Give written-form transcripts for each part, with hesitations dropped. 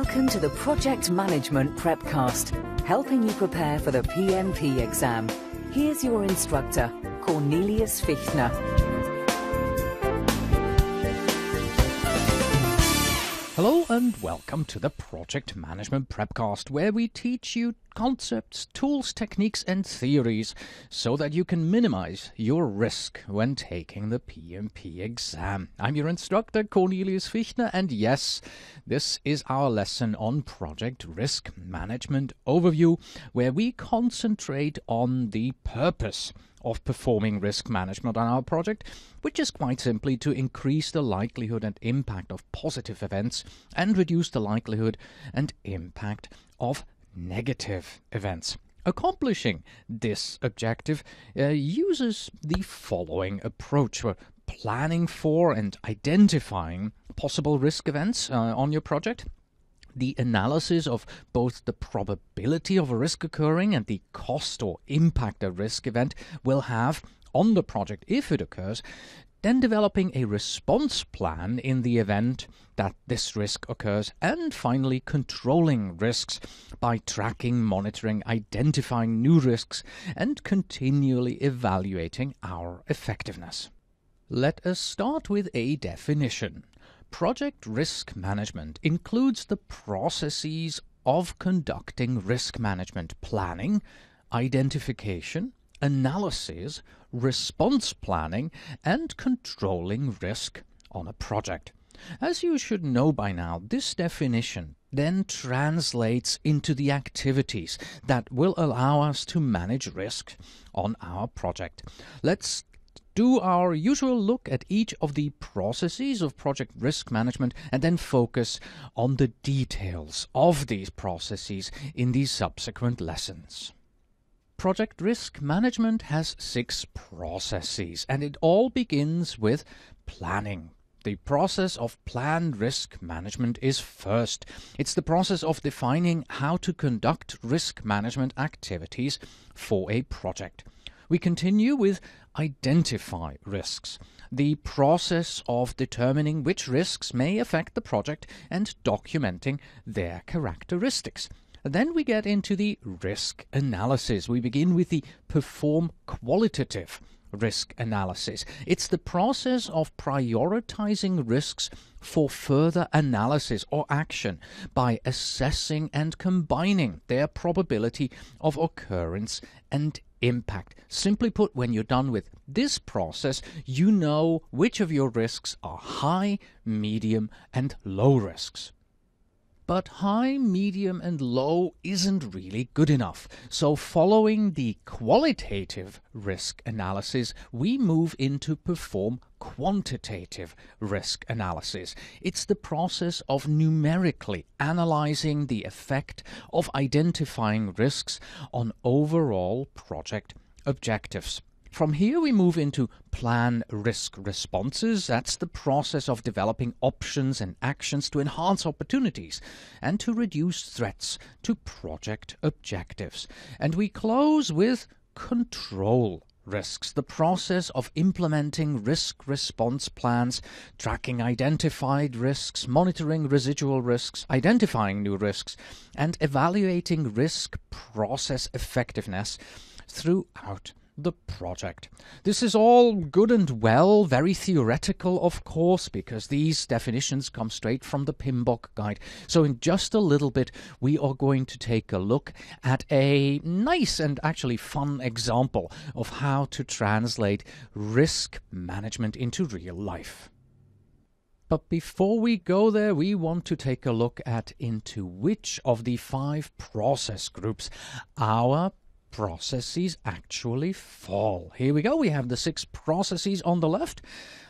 Welcome to the Project Management Prepcast, helping you prepare for the PMP exam. Here's your instructor, Cornelius Fichtner. Hello and welcome to the Project Management Prepcast, where we teach you concepts, tools, techniques and theories so that you can minimize your risk when taking the PMP exam. I'm your instructor, Cornelius Fichtner, and yes, this is our lesson on Project Risk Management Overview, where we concentrate on the purpose of performing risk management on our project, which is quite simply to increase the likelihood and impact of positive events and reduce the likelihood and impact of negative events. Accomplishing this objective uses the following approach. We're planning for and identifying possible risk events on your project, the analysis of both the probability of a risk occurring and the cost or impact a risk event will have on the project if it occurs, then developing a response plan in the event that this risk occurs, and finally controlling risks by tracking, monitoring, identifying new risks, and continually evaluating our effectiveness. Let us start with a definition. Project risk management includes the processes of conducting risk management planning, identification, analysis, response planning, and controlling risk on a project. As you should know by now, this definition then translates into the activities that will allow us to manage risk on our project. Let's do our usual look at each of the processes of project risk management and then focus on the details of these processes in the subsequent lessons. Project risk management has 6 processes, and it all begins with planning. The process of planned risk management is first. It's the process of defining how to conduct risk management activities for a project. We continue with identify risks, the process of determining which risks may affect the project and documenting their characteristics. Then we get into the risk analysis. We begin with the perform qualitative risk analysis. It's the process of prioritizing risks for further analysis or action by assessing and combining their probability of occurrence and impact. Simply put, when you're done with this process, you know which of your risks are high, medium, and low risks. But high, medium, and low isn't really good enough. So following the qualitative risk analysis, we move into perform quantitative risk analysis. It's the process of numerically analyzing the effect of identifying risks on overall project objectives. From here we move into plan risk responses. That's the process of developing options and actions to enhance opportunities and to reduce threats to project objectives. And we close with control risks, the process of implementing risk response plans, tracking identified risks, monitoring residual risks, identifying new risks, and evaluating risk process effectiveness throughout the project. This is all good and well, very theoretical of course, because these definitions come straight from the PMBOK guide. So in just a little bit we are going to take a look at a nice and actually fun example of how to translate risk management into real life. But before we go there, we want to take a look at into which of the 5 process groups our processes actually fall. Here we go. We have the 6 processes on the left.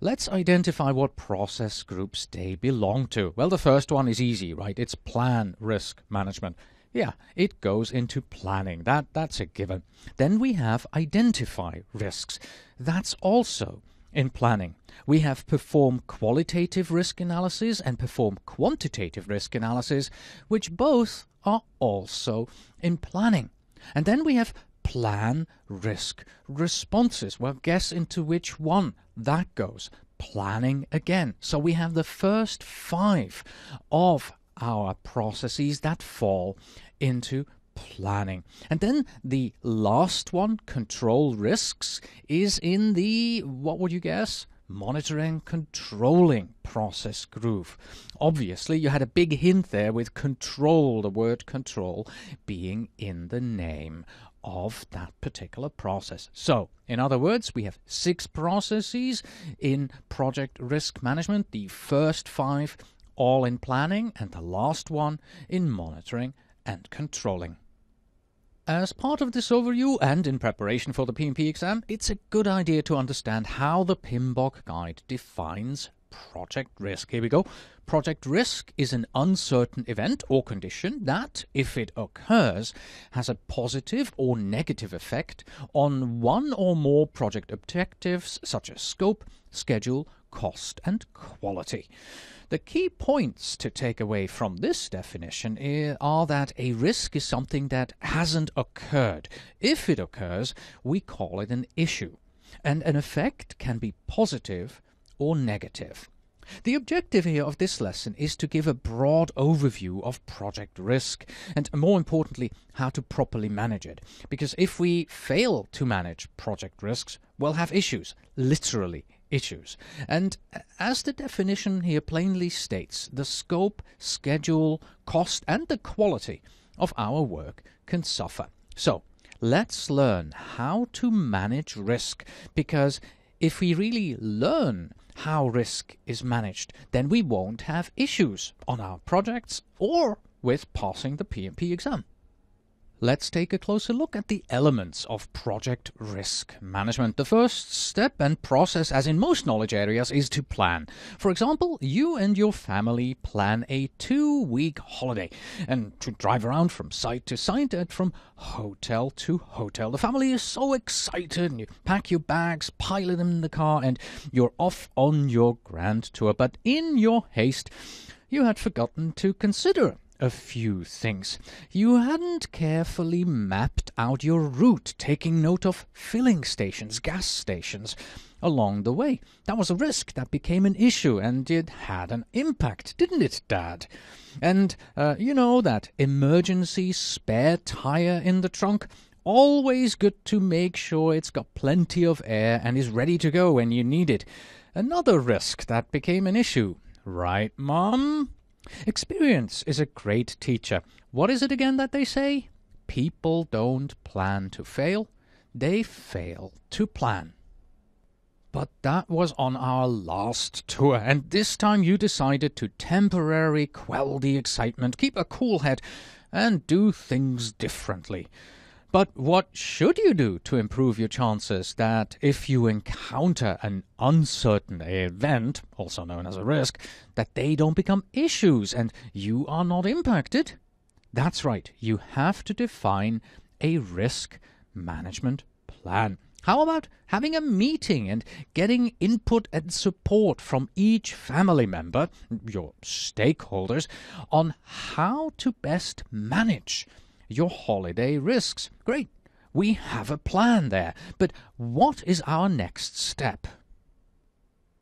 Let's identify what process groups they belong to. Well, the first one is easy, right? It's plan risk management. Yeah, it goes into planning. That's a given. Then we have identify risks. That's also in planning. We have perform qualitative risk analysis and perform quantitative risk analysis, which both are also in planning. And then we have plan risk responses. Well, guess into which one that goes. Planning again. So we have the first 5 of our processes that fall into planning. And then the last one, control risks, is in the, what would you guess? Monitoring, controlling process groove. Obviously, you had a big hint there with control, the word control being in the name of that particular process. So, in other words, we have 6 processes in project risk management, the first 5 all in planning, and the last one in monitoring and controlling. As part of this overview and in preparation for the PMP exam, it's a good idea to understand how the PMBOK guide defines project risk. Here we go. Project risk is an uncertain event or condition that, if it occurs, has a positive or negative effect on one or more project objectives such as scope, schedule, cost, and quality. The key points to take away from this definition are that a risk is something that hasn't occurred. If it occurs, we call it an issue, and an effect can be positive or negative. The objective here of this lesson is to give a broad overview of project risk and, more importantly, how to properly manage it. Because if we fail to manage project risks, we'll have issues, literally issues. And as the definition here plainly states, the scope, schedule, cost, and the quality of our work can suffer. So, let's learn how to manage risk, because if we really learn how risk is managed, then we won't have issues on our projects or with passing the PMP exam. Let's take a closer look at the elements of project risk management. The first step and process, as in most knowledge areas, is to plan. For example, you and your family plan a 2-week holiday and to drive around from site to site and from hotel to hotel. The family is so excited, and you pack your bags, pile them in the car, and you're off on your grand tour. But in your haste, you had forgotten to consider a few things. You hadn't carefully mapped out your route, taking note of filling stations, gas stations along the way. That was a risk that became an issue, and it had an impact, didn't it, Dad? And you know, that emergency spare tire in the trunk? Always good to make sure it's got plenty of air and is ready to go when you need it. Another risk that became an issue. Right, Mom? Experience is a great teacher. What is it again that they say? People don't plan to fail, they fail to plan. But that was on our last tour, and this time you decided to temporarily quell the excitement, keep a cool head, and do things differently. But what should you do to improve your chances that if you encounter an uncertain event, also known as a risk, that they don't become issues and you are not impacted? That's right, you have to define a risk management plan. How about having a meeting and getting input and support from each family member, your stakeholders, on how to best manage your holiday risks? Great, we have a plan there, but what is our next step?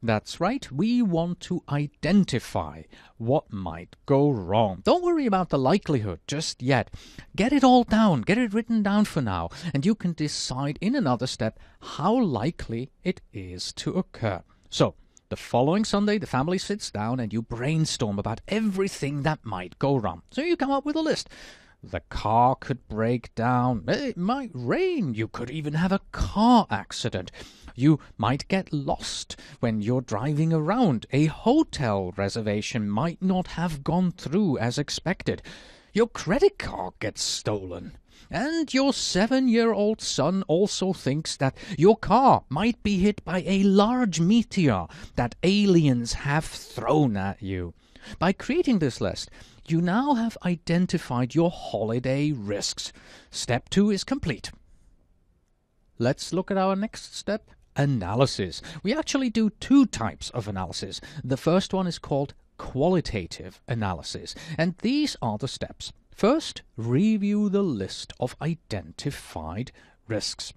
That's right, we want to identify what might go wrong. Don't worry about the likelihood just yet. Get it all down, get it written down for now, and you can decide in another step how likely it is to occur. So, the following Sunday, the family sits down and you brainstorm about everything that might go wrong. So you come up with a list. The car could break down. It might rain. You could even have a car accident. You might get lost when you're driving around. A hotel reservation might not have gone through as expected. Your credit card gets stolen. And your 7-year-old son also thinks that your car might be hit by a large meteor that aliens have thrown at you. By creating this list, you now have identified your holiday risks. Step 2 is complete. Let's look at our next step, analysis. We actually do 2 types of analysis. The first one is called qualitative analysis, and these are the steps. First, review the list of identified risks.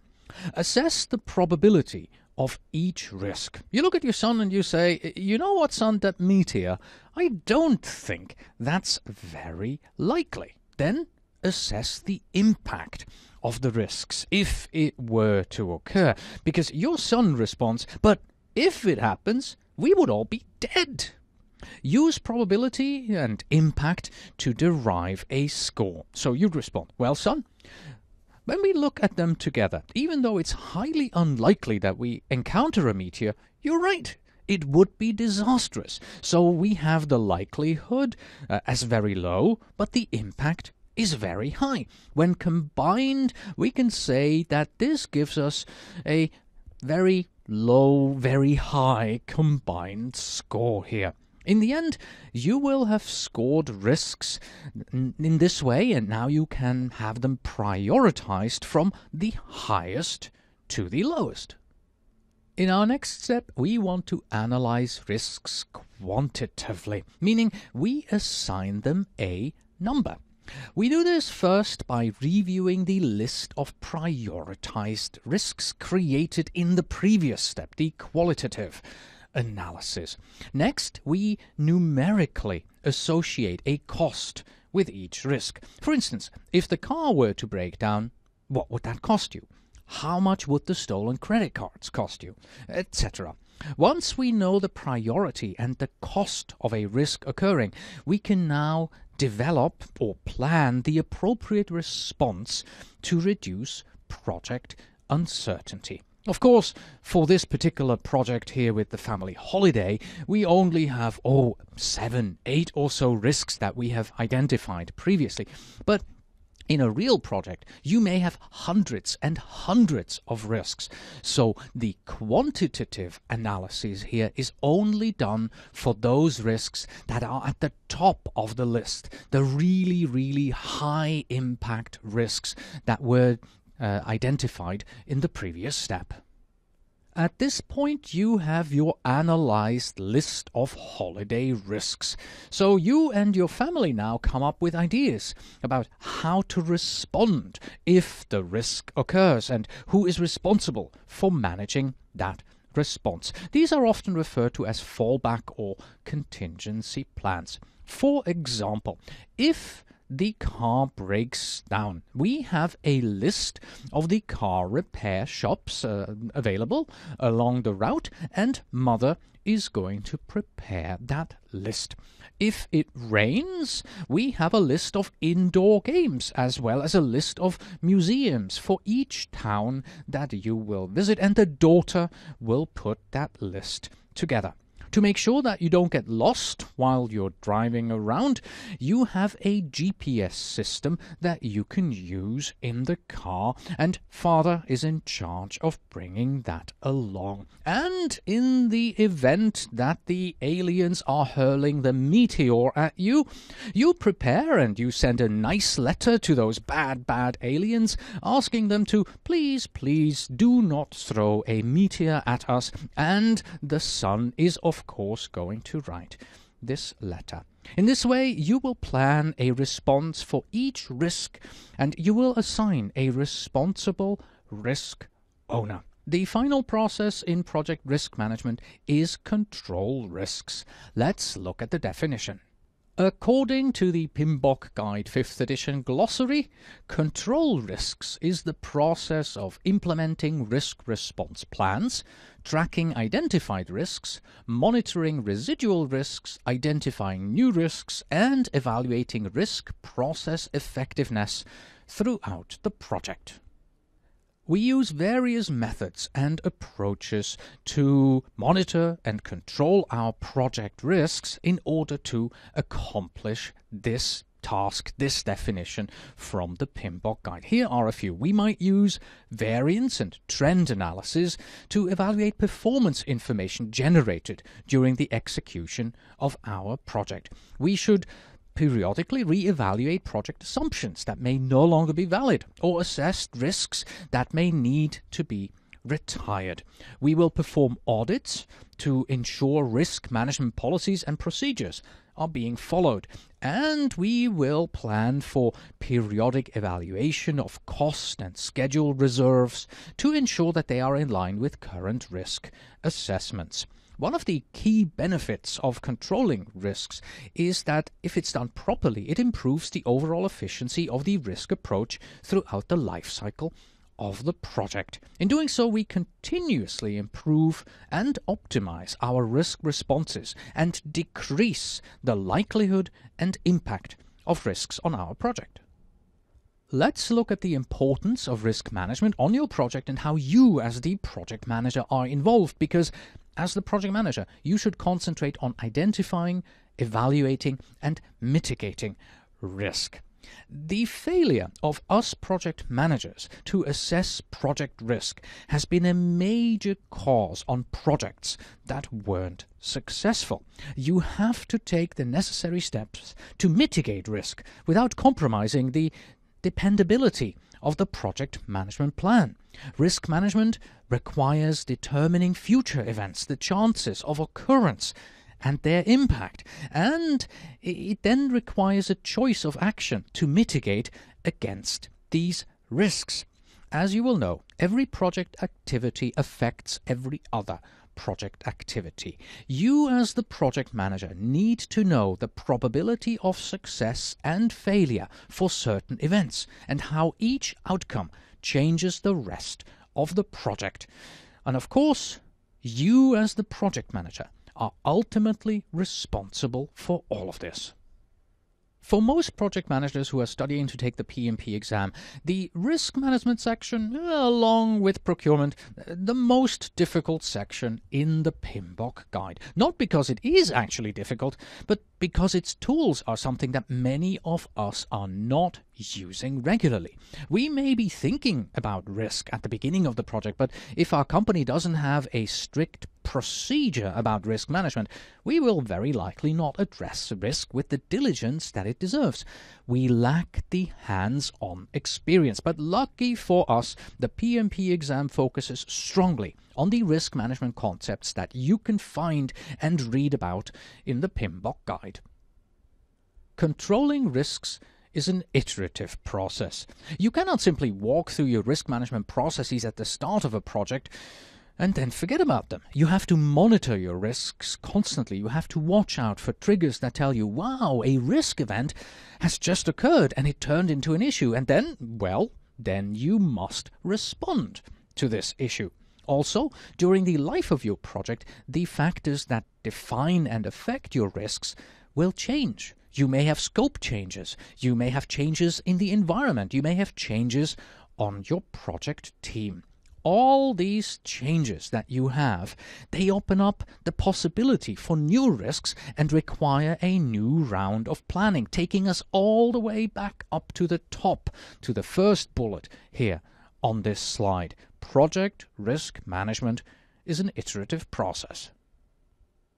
Assess the probability of each risk. You look at your son and you say, you know what, son, that meteor, I don't think that's very likely. Then assess the impact of the risks if it were to occur, because your son responds, but if it happens, we would all be dead. Use probability and impact to derive a score. So you'd respond, well, son, when we look at them together, even though it's highly unlikely that we encounter a meteor, you're right, it would be disastrous. So we have the likelihood as very low, but the impact is very high. When combined, we can say that this gives us a very low, very high combined score here. In the end, you will have scored risks in this way, and now you can have them prioritized from the highest to the lowest. In our next step, we want to analyze risks quantitatively, meaning we assign them a number. We do this first by reviewing the list of prioritized risks created in the previous step, the qualitative analysis. Next, we numerically associate a cost with each risk. For instance, if the car were to break down, what would that cost you? How much would the stolen credit cards cost you? Etc. Once we know the priority and the cost of a risk occurring, we can now develop or plan the appropriate response to reduce project uncertainty. Of course, for this particular project here with the family holiday, we only have 7, 8 or so risks that we have identified previously. But in a real project, you may have hundreds and hundreds of risks. So the quantitative analysis here is only done for those risks that are at the top of the list, the really, really high impact risks that were identified in the previous step. At this point, you have your analyzed list of holiday risks. So you and your family now come up with ideas about how to respond if the risk occurs and who is responsible for managing that response. These are often referred to as fallback or contingency plans. For example, if the car breaks down, we have a list of the car repair shops available along the route, and Mother is going to prepare that list. If it rains, we have a list of indoor games as well as a list of museums for each town that you will visit, and the daughter will put that list together. To make sure that you don't get lost while you're driving around, you have a GPS system that you can use in the car, and Father is in charge of bringing that along. And in the event that the aliens are hurling the meteor at you, you prepare and you send a nice letter to those bad aliens asking them to please do not throw a meteor at us, and the son is of course going to write this letter. In this way, you will plan a response for each risk, and you will assign a responsible risk owner. The final process in project risk management is control risks. Let's look at the definition. According to the PMBOK Guide 5th edition glossary, control risks is the process of implementing risk response plans, tracking identified risks, monitoring residual risks, identifying new risks, and evaluating risk process effectiveness throughout the project. We use various methods and approaches to monitor and control our project risks in order to accomplish this task, this definition from the PMBOK guide. Here are a few. We might use variance and trend analysis to evaluate performance information generated during the execution of our project. We should periodically re-evaluate project assumptions that may no longer be valid, or assess risks that may need to be retired. We will perform audits to ensure risk management policies and procedures are being followed, and we will plan for periodic evaluation of cost and schedule reserves to ensure that they are in line with current risk assessments. One of the key benefits of controlling risks is that if it's done properly, it improves the overall efficiency of the risk approach throughout the life cycle of the project. In doing so, we continuously improve and optimize our risk responses and decrease the likelihood and impact of risks on our project. Let's look at the importance of risk management on your project and how you as the project manager are involved, because as the project manager, you should concentrate on identifying, evaluating, and mitigating risk. The failure of us project managers to assess project risk has been a major cause on projects that weren't successful. You have to take the necessary steps to mitigate risk without compromising the dependability of the project management plan. Risk management requires determining future events, the chances of occurrence, and their impact, and it then requires a choice of action to mitigate against these risks. As you will know, every project activity affects every other project activity. You as the project manager need to know the probability of success and failure for certain events and how each outcome changes the rest of the project. And of course, you as the project manager are ultimately responsible for all of this. For most project managers who are studying to take the PMP exam, the risk management section, along with procurement, the most difficult section in the PMBOK guide. Not because it is actually difficult, but because its tools are something that many of us are not using regularly. We may be thinking about risk at the beginning of the project, but if our company doesn't have a strict procedure about risk management, we will very likely not address risk with the diligence that it deserves. We lack the hands-on experience, but lucky for us, the PMP exam focuses strongly on the risk management concepts that you can find and read about in the PMBOK guide. Controlling risks is an iterative process. You cannot simply walk through your risk management processes at the start of a project and then forget about them. You have to monitor your risks constantly. You have to watch out for triggers that tell you, wow, a risk event has just occurred and it turned into an issue. And then, well, then you must respond to this issue. Also, during the life of your project, the factors that define and affect your risks will change. You may have scope changes. You may have changes in the environment. You may have changes on your project team. All these changes that you have, they open up the possibility for new risks and require a new round of planning, taking us all the way back up to the top, to the first bullet here on this slide. Project risk management is an iterative process.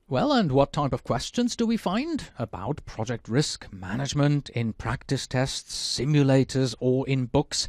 Well, and what type of questions do we find about project risk management in practice tests, simulators, or in books?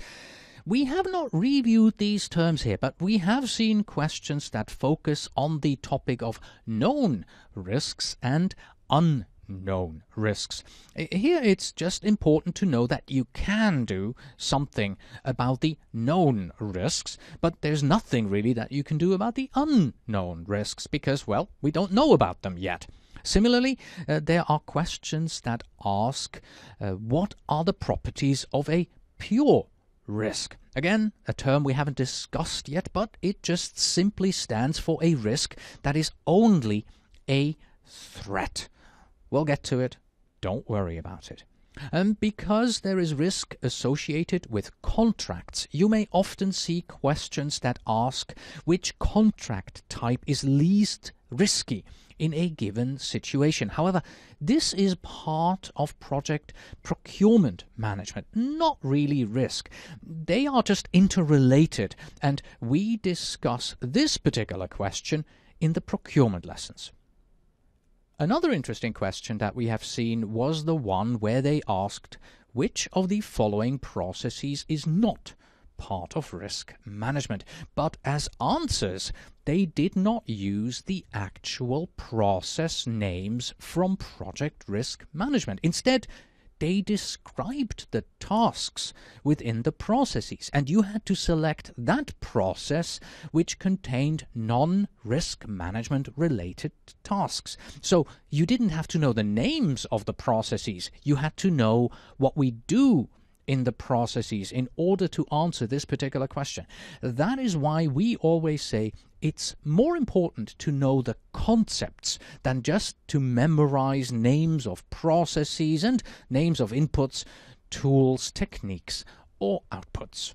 We have not reviewed these terms here, but we have seen questions that focus on the topic of known risks and unknown risks. Here it's just important to know that you can do something about the known risks, but there's nothing really that you can do about the unknown risks because, well, we don't know about them yet. Similarly, there are questions that ask what are the properties of a pure risk. Again, a term we haven't discussed yet, but it just simply stands for a risk that is only a threat. We'll get to it. Don't worry about it. And because there is risk associated with contracts, you may often see questions that ask which contract type is least risky in a given situation. However, this is part of project procurement management, not really risk. They are just interrelated, and we discuss this particular question in the procurement lessons. Another interesting question that we have seen was the one where they asked which of the following processes is not part of risk management. But as answers, they did not use the actual process names from project risk management. Instead, they described the tasks within the processes, and you had to select that process which contained non-risk management related tasks. So you didn't have to know the names of the processes, you had to know what we do in the processes in order to answer this particular question. That is why we always say it's more important to know the concepts than just to memorize names of processes and names of inputs, tools, techniques, or outputs.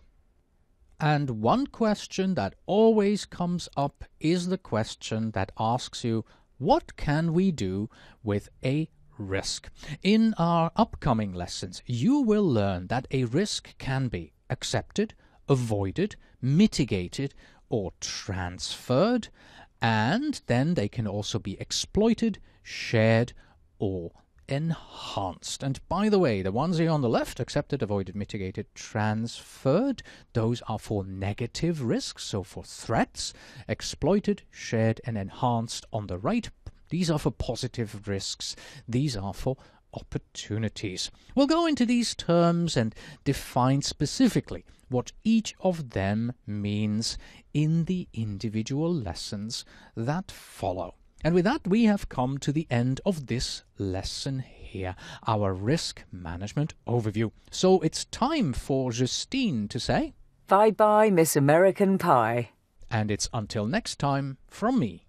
And one question that always comes up is the question that asks you, what can we do with a risk? In our upcoming lessons, you will learn that a risk can be accepted, avoided, mitigated, or transferred, and then they can also be exploited, shared, or enhanced. And by the way, the ones here on the left, accepted, avoided, mitigated, transferred, those are for negative risks, so for threats. Exploited, shared, and enhanced on the right, these are for positive risks. These are for opportunities. We'll go into these terms and define specifically what each of them means in the individual lessons that follow. And with that, we have come to the end of this lesson here, our risk management overview. So it's time for Justine to say, bye-bye, Miss American Pie. And it's until next time from me.